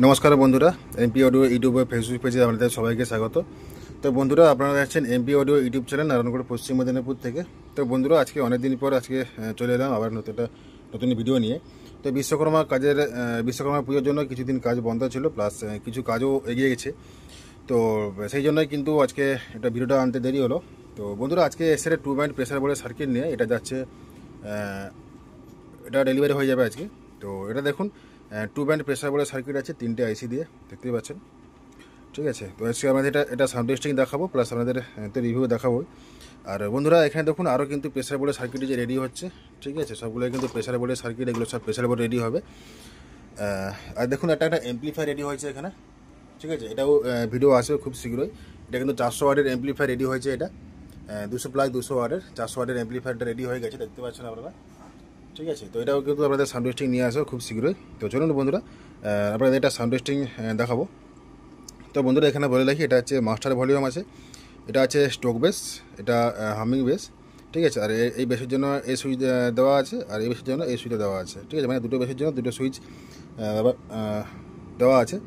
নমস্কার বন্ধুরা, MP audio YouTube Facebook পেজে আপনাদের সবাইকে স্বাগত। তো বন্ধুরা, আপনারা দেখছেন MP audio YouTube channel Narayangarh পশ্চিম মেদিনীপুর থেকে। তো বন্ধুরা, আজকে অনেক দিন পর চলে এলাম আবার নতুন ভিডিও নিয়ে। তো বিশ্বকর্মা পুজোর জন্য কিছুদিন কাজ বন্ধ ছিল, প্লাস কিছু কাজও এগিয়ে গেছে। তো সেই জন্যই কিন্তু আজকে এটা ভিডিওটা আনতে দেরি হলো। তো বন্ধুরা, আজকে এসে 2 ব্যান্ড প্রেসার বোর্ডের সার্কিট নিয়ে এটা যাচ্ছে, এটা ডেলিভারি হয়ে যাবে আজকে। তো এটা দেখুন, 2 ব্যান্ড প্রেসার বোর্ডের সার্কিট আছে 3টে আইসি দিয়ে, দেখতেই পাচ্ছেন। ঠিক আছে, তো আজকে আমাদের এটা সাউন্ড টেস্টিং দেখাবো, প্লাস আমাদের তো রিভিউ দেখাবো। আর বন্ধুরা, এখানে দেখুন আরও কিন্তু প্রেসার বোর্ডের সার্কিট যে রেডি হচ্ছে। ঠিক আছে, সবগুলো কিন্তু প্রেসার বোর্ডের সার্কিট, এগুলো সব প্রেসার বোর্ড রেডি হবে। আর দেখুন, একটা এমপ্লিফায়ার রেডি হয়েছে এখানে। ঠিক আছে, এটাও ভিডিও আসবে খুব শীঘ্রই। এটা কিন্তু 400 ওয়াটের এমপ্লিফায়ার রেডি হয়েছে। এটা 200 ওয়াটের 400 ওয়াটের এমপ্লিফায়ারটা রেডি হয়ে গেছে, দেখতে পাচ্ছেন আপনারা। ঠিক আছে, তো এটাও কিন্তু আপনাদের সাউন্ড টেস্টিং নিয়ে আসবে খুব শীঘ্রই। তো চলুন বন্ধুরা, আপনাদের এটা সাউন্ড টেস্টিং দেখাবো। তো বন্ধুরা, এখানে বলে রাখি, এটা হচ্ছে মাস্টার ভলিউম আছে, এটা আছে স্টোক বেস, এটা হামিং বেস। ঠিক আছে, আর এই বেসের জন্য এই সুইচ দেওয়া আছে, আর এই বেসের জন্য এই সুইচটা দেওয়া আছে। ঠিক আছে, মানে দুটো বেসের জন্য দুটো সুইচ দেওয়া আছে।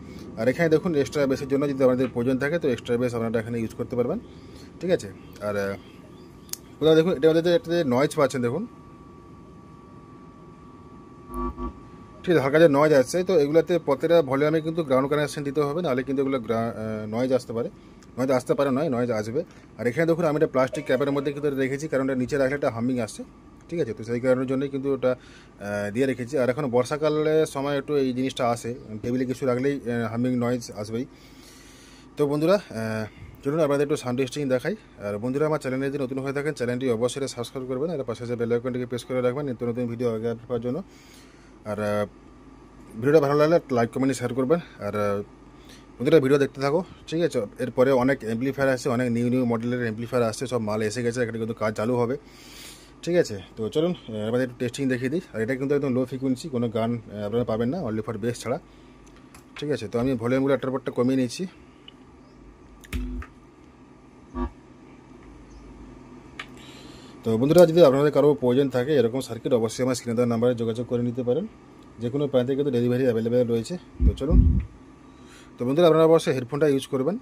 আর এখানে দেখুন, এক্সট্রা বেসের জন্য যদি আপনাদের প্রয়োজন থাকে তো এক্সট্রা বেস আপনারা এখানে ইউজ করতে পারবেন। ঠিক আছে, আর কোথাও দেখুন, এটাতে নয়েজ পাচ্ছেন দেখুন। ঠিক আছে, হালকা যে নয়েজ আসছে, তো এগুলোতে প্রত্যেকটা ভলিউমে কিন্তু গ্রাউন্ড কানেকশন দিতে হবে, নাহলে কিন্তু এগুলো নয়েজ আসতে পারে। নয়েজ আসবে। আর এখানে দেখুন, আমি এটা প্লাস্টিক ক্যাপের মধ্যে কিন্তু রেখেছি, কারণ এটা নিচে রাখলে একটা হামিং আসছে। ঠিক আছে, তো সেই কারণের জন্যই কিন্তু ওটা দিয়ে রেখেছি। আর এখন বর্ষাকালের সময় একটু এই জিনিসটা আসে, টেবিলে কিছু রাখলেই হামিং নয়েজ আসবেই। তো বন্ধুরা, চলুন আপনাদের একটু সাউন্ড টেস্টিং দেখাই। আর বন্ধুরা, আমার চ্যানেলে যদি নতুন হয়ে থাকেন, চ্যানেলটি অবশ্যই সাবস্ক্রাইব করবেন, আর পাশে যে বেল আইকনটিকে প্রেস করে রাখবেন নিত্য নতুন ভিডিও আগে পাওয়ার জন্য। আর ভিডিওটা ভালো লাগলে লাইক কমেন্ট শেয়ার করবেন। আর বন্ধুরা, ভিডিও দেখতে থাকো। ঠিক আছে, এরপরে অনেক অ্যাম্পলিফায়ার আসছে, অনেক নিউ মডেলের অ্যাম্পলিফায়ার আসছে, সব মাল এসে গেছে, একটা কিন্তু কাজ চালু হবে। ঠিক আছে, তো চলুন আমাদের একটু টেস্টিং দেখিয়ে দিই। আর এটা কিন্তু একদম লো ফ্রিকোয়েন্সি, কোনো গান আপনারা পাবেন না, অনলি ফর বেস ছাড়া। ঠিক আছে, তো আমি ভলিউমগুলো একটার পরটা কমিয়ে নিয়েছি। তো বন্ধুরা, যদি আপনাদের কারো প্রয়োজন থাকে এরকম সার্কিট, অবশ্যই আমার স্ক্রিনে দেওয়া নাম্বারে যোগাযোগ করে নিতে পারেন। যে কোনো প্রান্তে কিন্তু ডেলিভারি অ্যাভেলেবেল রয়েছে। তো চলুন, তো বন্ধুরা, আপনারা অবশ্যই হেডফোনটা ইউজ করবেন।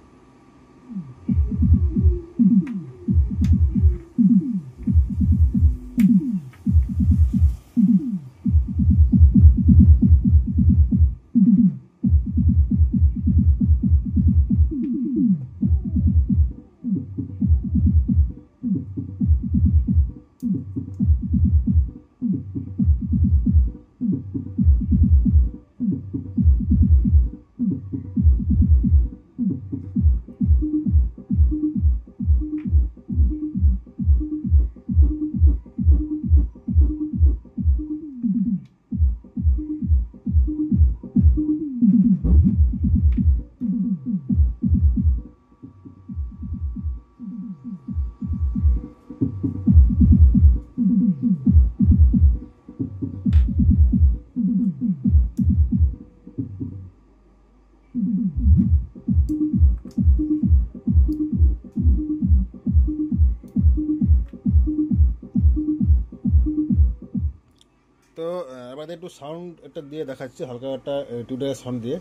তো আমাদের একটু সাউন্ড একটা দিয়ে দেখাচ্ছি, হালকা একটা টুডে সাউন্ড দিয়ে।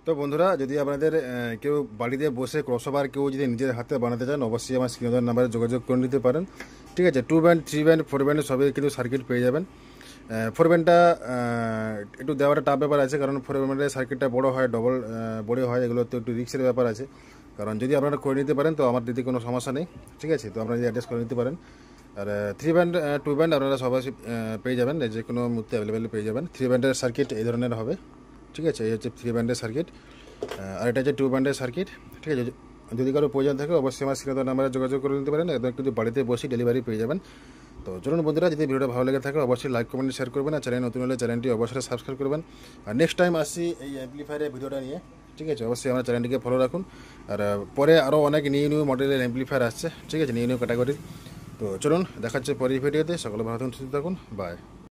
তো বন্ধুরা, যদি আপনাদের কেউ বাড়িতে বসে ক্রসওভার কেউ যদি নিজের হাতে বানাতে চান, অবশ্যই আমার স্ক্রিনে দেওয়া নাম্বারে যোগাযোগ করে নিতে পারেন। ঠিক আছে, 2 ব্যান্ড, 3 ব্যান্ড, 4 ব্যান্ড সবই কিন্তু সার্কিট পেয়ে যাবেন। 4 ব্যান্ডটা একটু দেওয়াটা টাফ ব্যাপার আছে, কারণ 4 ব্যান্ডের সার্কিটটা বড় হয়, ডবল বড় হয়, এগুলো তো একটু রিস্কের ব্যাপার আছে। কারণ যদি আপনারা করে নিতে পারেন তো আমার দিতে কোনো সমস্যা নেই। ঠিক আছে, তো আপনারা যদি অ্যাডজাস্ট করে নিতে পারেন। আর 3 ব্যান্ড, 2 ব্যান্ড আপনারা সবাই পেয়ে যাবেন, যে কোনো মুহূর্তে অ্যাভেলেবেল পেয়ে যাবেন। 3 ব্যান্ডের সার্কিট এই ধরনের হবে। ঠিক আছে, এই হচ্ছে 3 ব্যান্ডের সার্কিট, আর এটা হচ্ছে 2 ব্যান্ডের সার্কিট। ঠিক আছে, যদি কারো প্রয়োজন থাকে অবশ্যই আমার স্ক্রিনে দেওয়া নাম্বারে যোগাযোগ করে নিতে পারেন, একদম কিন্তু বাড়িতে বসে ডেলিভারি পেয়ে যাবেন। তো তো চলুন বন্ধুরা, যদি ভিডিওটা ভালো লেগে থাকে অবশ্যই লাইক কমেন্ট শেয়ার করবেন, আর চ্যানেল নতুন হলে চ্যানেলটি অবশ্যই সাবস্ক্রাইব করবেন। আর নেক্সট টাইম আসছি এই অ্যাম্পলিফায়ারের ভিডিওটা নিয়ে, ঠিক আছে? অবশ্যই আমার চ্যানেলটিকে ফলো রাখুন। আর পরে আরও অনেক নিউ মডেলের অ্যাম্পলিফায়ার আসছে, ঠিক আছে, নিউ ক্যাটাগরির। তো চলুন, দেখাচ্ছে পরের ভিডিওতে। সকলে ভালো থাকুন, সুস্থ থাকুন, বাই।